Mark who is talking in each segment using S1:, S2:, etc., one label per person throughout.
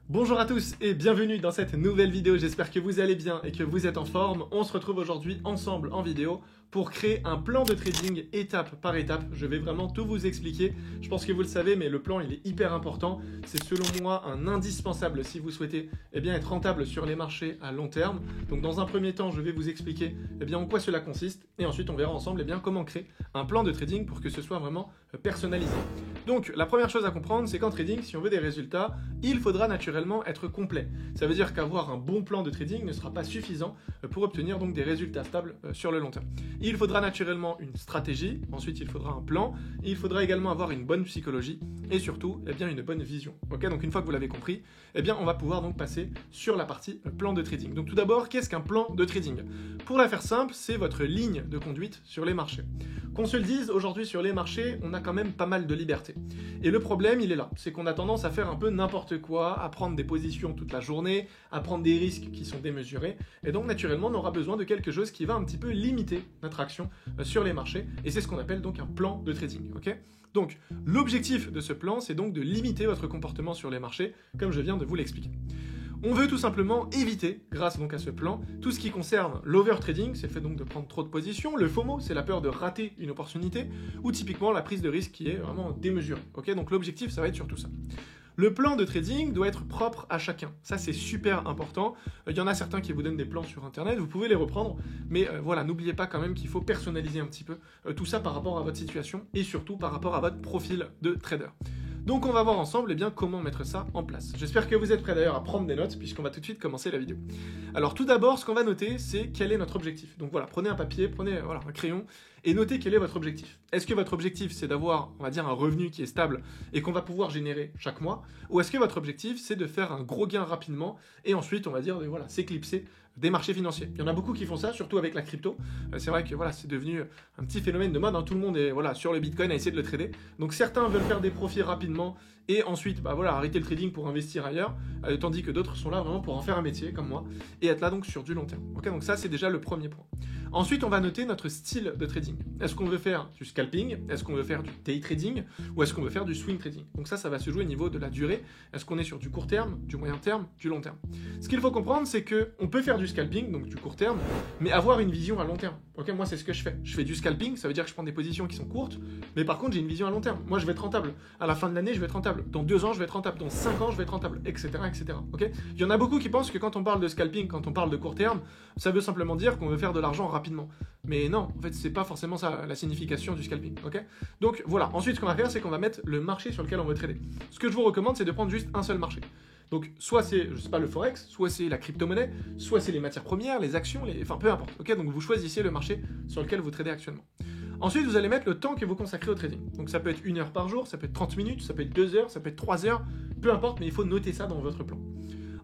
S1: Bonjour à tous et bienvenue dans cette nouvelle vidéo, j'espère que vous allez bien et que vous êtes en forme. On se retrouve aujourd'hui ensemble en vidéo pour créer un plan de trading étape par étape. Je vais vraiment tout vous expliquer, je pense que vous le savez mais le plan il est hyper important. C'est selon moi un indispensable si vous souhaitez être rentable sur les marchés à long terme. Donc dans un premier temps je vais vous expliquer en quoi cela consiste et ensuite on verra ensemble comment créer un plan de trading pour que ce soit vraiment personnalisé. Donc la première chose à comprendre c'est qu'en trading si on veut des résultats il faudra naturellement être complet. Ça veut dire qu'avoir un bon plan de trading ne sera pas suffisant pour obtenir donc des résultats stables sur le long terme. Il faudra naturellement une stratégie, ensuite il faudra un plan, il faudra également avoir une bonne psychologie et surtout une bonne vision. Ok, donc une fois que vous l'avez compris, on va pouvoir donc passer sur la partie plan de trading. Donc tout d'abord, qu'est-ce qu'un plan de trading? Pour la faire simple, c'est votre ligne de conduite sur les marchés. Qu'on se le dise, aujourd'hui sur les marchés, on a quand même pas mal de liberté. Et le problème, il est là, c'est qu'on a tendance à faire un peu n'importe quoi, à prendre des positions toute la journée, à prendre des risques qui sont démesurés, et donc naturellement on aura besoin de quelque chose qui va un petit peu limiter notre action sur les marchés, et c'est ce qu'on appelle donc un plan de trading. Ok, donc l'objectif de ce plan, c'est donc de limiter votre comportement sur les marchés, comme je viens de vous l'expliquer. On veut tout simplement éviter, grâce donc à ce plan, tout ce qui concerne l'overtrading, c'est le fait donc de prendre trop de positions, le FOMO, c'est la peur de rater une opportunité, ou typiquement la prise de risque qui est vraiment démesurée. Ok, donc l'objectif, ça va être surtout ça. Le plan de trading doit être propre à chacun. Ça, c'est super important. Il y en a certains qui vous donnent des plans sur Internet, vous pouvez les reprendre, mais voilà, n'oubliez pas quand même qu'il faut personnaliser un petit peu tout ça par rapport à votre situation et surtout par rapport à votre profil de trader. Donc on va voir ensemble comment mettre ça en place. J'espère que vous êtes prêts d'ailleurs à prendre des notes puisqu'on va tout de suite commencer la vidéo. Alors tout d'abord, ce qu'on va noter, c'est quel est notre objectif. Donc voilà, prenez un papier, prenez un crayon et notez quel est votre objectif. Est-ce que votre objectif c'est d'avoir, on va dire, un revenu qui est stable et qu'on va pouvoir générer chaque mois, ou est-ce que votre objectif c'est de faire un gros gain rapidement et ensuite on va dire s'éclipser des marchés financiers. Il y en a beaucoup qui font ça, surtout avec la crypto. C'est vrai que c'est devenu un petit phénomène de mode. Tout le monde est sur le Bitcoin à essayer de le trader. Donc certains veulent faire des profits rapidement et ensuite arrêter le trading pour investir ailleurs, tandis que d'autres sont là vraiment pour en faire un métier comme moi et être là donc sur du long terme. Ok, donc ça c'est déjà le premier point. Ensuite on va noter notre style de trading. Est-ce qu'on veut faire du scalping? Est-ce qu'on veut faire du day trading? Ou est-ce qu'on veut faire du swing trading? Donc ça va se jouer au niveau de la durée. Est-ce qu'on est sur du court terme, du moyen terme, du long terme? Ce qu'il faut comprendre c'est qu'on peut faire du scalping, donc du court terme, mais avoir une vision à long terme. Ok, moi c'est ce que je fais. Je fais du scalping, ça veut dire que je prends des positions qui sont courtes, mais par contre j'ai une vision à long terme. Moi je vais être rentable. À la fin de l'année je vais être rentable. Dans 2 ans je vais être rentable. Dans 5 ans je vais être rentable, etc. etc. Ok, il y en a beaucoup qui pensent que quand on parle de scalping, quand on parle de court terme, ça veut simplement dire qu'on veut faire de l'argent rapidement. Mais non, en fait c'est pas forcément ça la signification du scalping. Ok, donc voilà. Ensuite ce qu'on va faire c'est qu'on va mettre le marché sur lequel on veut trader. Ce que je vous recommande c'est de prendre juste un seul marché. Donc soit c'est, je sais pas, le forex, soit c'est la crypto-monnaie, soit c'est les matières premières, les actions, enfin peu importe. Ok, donc vous choisissez le marché sur lequel vous tradez actuellement. Ensuite, vous allez mettre le temps que vous consacrez au trading. Donc ça peut être 1 heure par jour, ça peut être 30 minutes, ça peut être 2 heures, ça peut être 3 heures, peu importe, mais il faut noter ça dans votre plan.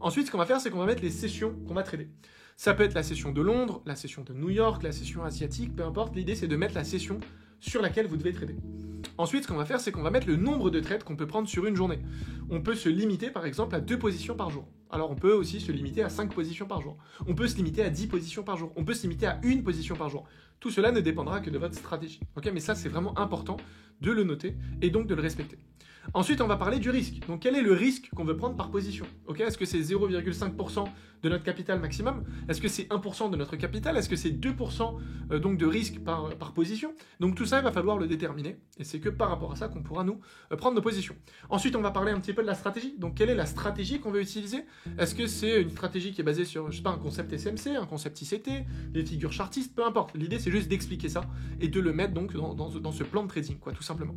S1: Ensuite, ce qu'on va faire, c'est qu'on va mettre les sessions qu'on va trader. Ça peut être la session de Londres, la session de New York, la session asiatique, peu importe. L'idée, c'est de mettre la session sur laquelle vous devez trader. Ensuite, ce qu'on va faire, c'est qu'on va mettre le nombre de trades qu'on peut prendre sur une journée. On peut se limiter, par exemple, à 2 positions par jour. Alors, on peut aussi se limiter à 5 positions par jour. On peut se limiter à 10 positions par jour. On peut se limiter à 1 position par jour. Tout cela ne dépendra que de votre stratégie. Ok, mais ça, c'est vraiment important de le noter et donc de le respecter. Ensuite, on va parler du risque. Donc, quel est le risque qu'on veut prendre par position? Ok, est-ce que c'est 0,5% de notre capital maximum? Est-ce que c'est 1% de notre capital? Est-ce que c'est 2% donc de risque par position? Donc, tout ça, il va falloir le déterminer. Et c'est que par rapport à ça qu'on pourra nous prendre nos positions. Ensuite, on va parler un petit peu de la stratégie. Donc, quelle est la stratégie qu'on veut utiliser? Est-ce que c'est une stratégie qui est basée sur, je sais pas, un concept SMC, un concept ICT, des figures chartistes? Peu importe. L'idée, c'est juste d'expliquer ça et de le mettre donc dans ce plan de trading, quoi, tout simplement.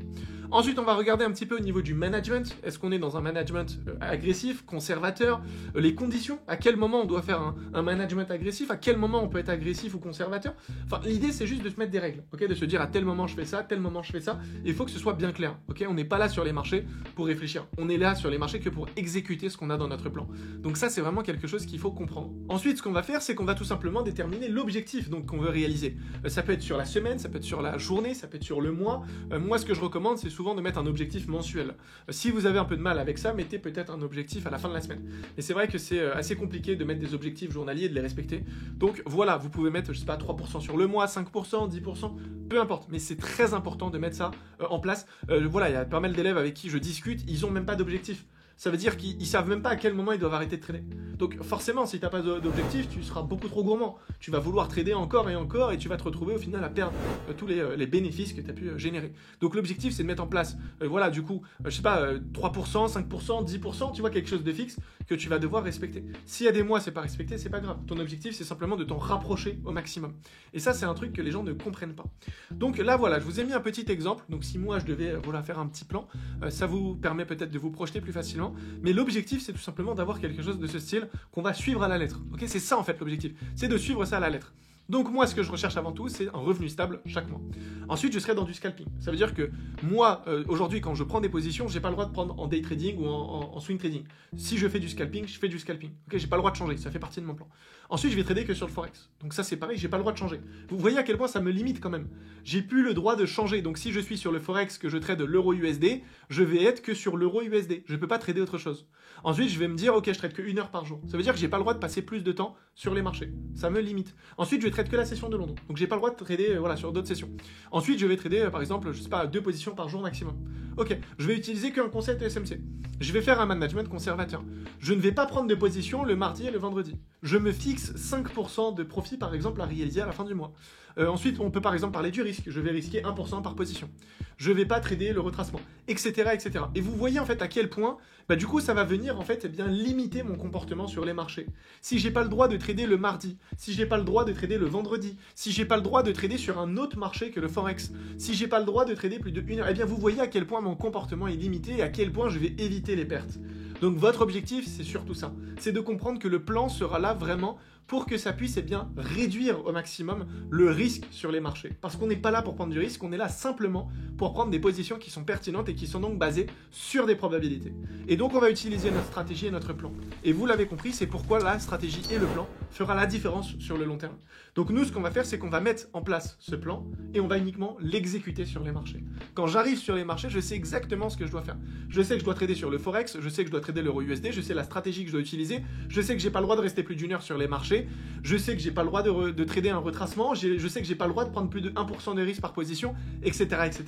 S1: Ensuite, on va regarder un petit peu au niveau du management. Est-ce qu'on est dans un management agressif, conservateur? Les conditions, à quel moment on doit faire un management agressif, à quel moment on peut être agressif ou conservateur? Enfin, l'idée c'est juste de se mettre des règles, ok, de se dire à tel moment je fais ça, à tel moment je fais ça, et il faut que ce soit bien clair, ok. On n'est pas là sur les marchés pour réfléchir, on est là sur les marchés que pour exécuter ce qu'on a dans notre plan. Donc ça c'est vraiment quelque chose qu'il faut comprendre. Ensuite, ce qu'on va faire, c'est qu'on va tout simplement déterminer l'objectif donc qu'on veut réaliser. Ça peut être sur la semaine, ça peut être sur la journée, ça peut être sur le mois. Moi, ce que je recommande, c'est souvent de mettre un objectif mensuel. Si vous avez un peu de mal avec ça, mettez peut-être un objectif à la fin de la semaine. Et c'est vrai que c'est assez compliqué de mettre des objectifs journaliers et de les respecter. Donc voilà, vous pouvez mettre, je sais pas, 3% sur le mois, 5%, 10%, peu importe. Mais c'est très important de mettre ça en place. Voilà, il y a pas mal d'élèves avec qui je discute, ils ont même pas d'objectif. Ça veut dire qu'ils savent même pas à quel moment ils doivent arrêter de trader. Donc forcément, si tu n'as pas d'objectif, tu seras beaucoup trop gourmand. Tu vas vouloir trader encore et tu vas te retrouver au final à perdre tous les bénéfices que tu as pu générer. Donc l'objectif, c'est de mettre en place, voilà, du coup, je sais pas, 3%, 5%, 10%, tu vois, quelque chose de fixe que tu vas devoir respecter. S'il y a des mois, c'est pas respecté, c'est pas grave. Ton objectif, c'est simplement de t'en rapprocher au maximum. Et ça, c'est un truc que les gens ne comprennent pas. Donc là, voilà, je vous ai mis un petit exemple. Donc si moi, je devais voilà, faire un petit plan, ça vous permet peut-être de vous projeter plus facilement. Mais l'objectif, c'est tout simplement d'avoir quelque chose de ce style qu'on va suivre à la lettre. Ok, c'est ça en fait l'objectif, c'est de suivre ça à la lettre. Donc moi, ce que je recherche avant tout, c'est un revenu stable chaque mois. Ensuite, je serai dans du scalping. Ça veut dire que moi, aujourd'hui, quand je prends des positions, j'ai pas le droit de prendre en day trading ou en swing trading. Si je fais du scalping, je fais du scalping. Ok, j'ai pas le droit de changer, ça fait partie de mon plan. Ensuite, je vais trader que sur le forex. Donc ça, c'est pareil, j'ai pas le droit de changer. Vous voyez à quel point ça me limite quand même. J'ai plus le droit de changer. Donc si je suis sur le forex, que je trade l'euro USD, je vais être que sur l'euro USD. Je peux pas trader autre chose. Ensuite, je vais me dire, ok, je trade que 1 heure par jour. Ça veut dire que j'ai pas le droit de passer plus de temps sur les marchés. Ça me limite. Ensuite, je vais trade que la session de Londres. Donc j'ai pas le droit de trader voilà, sur d'autres sessions. Ensuite, je vais trader par exemple, je sais pas, 2 positions par jour maximum. Ok, je vais utiliser qu'un concept SMC. Je vais faire un management conservateur. Je ne vais pas prendre de position le mardi et le vendredi. Je me fixe 5% de profit par exemple à réaliser à la fin du mois. Ensuite, on peut par exemple parler du risque. Je vais risquer 1% par position. Je ne vais pas trader le retracement, etc., etc. Et vous voyez en fait à quel point, du coup, ça va venir en fait bien limiter mon comportement sur les marchés. Si j'ai pas le droit de trader le mardi, si j'ai pas le droit de trader le vendredi, si j'ai pas le droit de trader sur un autre marché que le forex, si j'ai pas le droit de trader plus de 1 heure, eh bien vous voyez à quel point mon comportement est limité et à quel point je vais éviter les pertes. Donc votre objectif, c'est surtout ça. C'est de comprendre que le plan sera là vraiment pour que ça puisse réduire au maximum le risque sur les marchés. Parce qu'on n'est pas là pour prendre du risque, on est là simplement pour prendre des positions qui sont pertinentes et qui sont donc basées sur des probabilités. Et donc on va utiliser notre stratégie et notre plan. Et vous l'avez compris, c'est pourquoi la stratégie et le plan fera la différence sur le long terme. Donc nous, ce qu'on va faire, c'est qu'on va mettre en place ce plan et on va uniquement l'exécuter sur les marchés. Quand j'arrive sur les marchés, je sais exactement ce que je dois faire. Je sais que je dois trader sur le forex, je sais que je dois trader l'euro USD, je sais la stratégie que je dois utiliser, je sais que j'ai pas le droit de rester plus d'1 heure sur les marchés, je sais que j'ai pas le droit de trader un retracement, je sais que j'ai pas le droit de prendre plus de 1% de risque par position, etc., etc.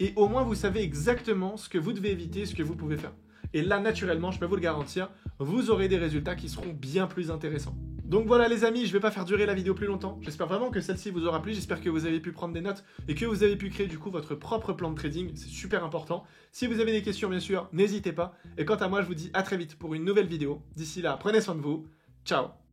S1: Et au moins, vous savez exactement ce que vous devez éviter, ce que vous pouvez faire. Et là, naturellement, je peux vous le garantir, vous aurez des résultats qui seront bien plus intéressants. Donc voilà les amis, je ne vais pas faire durer la vidéo plus longtemps. J'espère vraiment que celle-ci vous aura plu, j'espère que vous avez pu prendre des notes et que vous avez pu créer du coup votre propre plan de trading, c'est super important. Si vous avez des questions bien sûr, n'hésitez pas. Et quant à moi, je vous dis à très vite pour une nouvelle vidéo. D'ici là, prenez soin de vous. Ciao.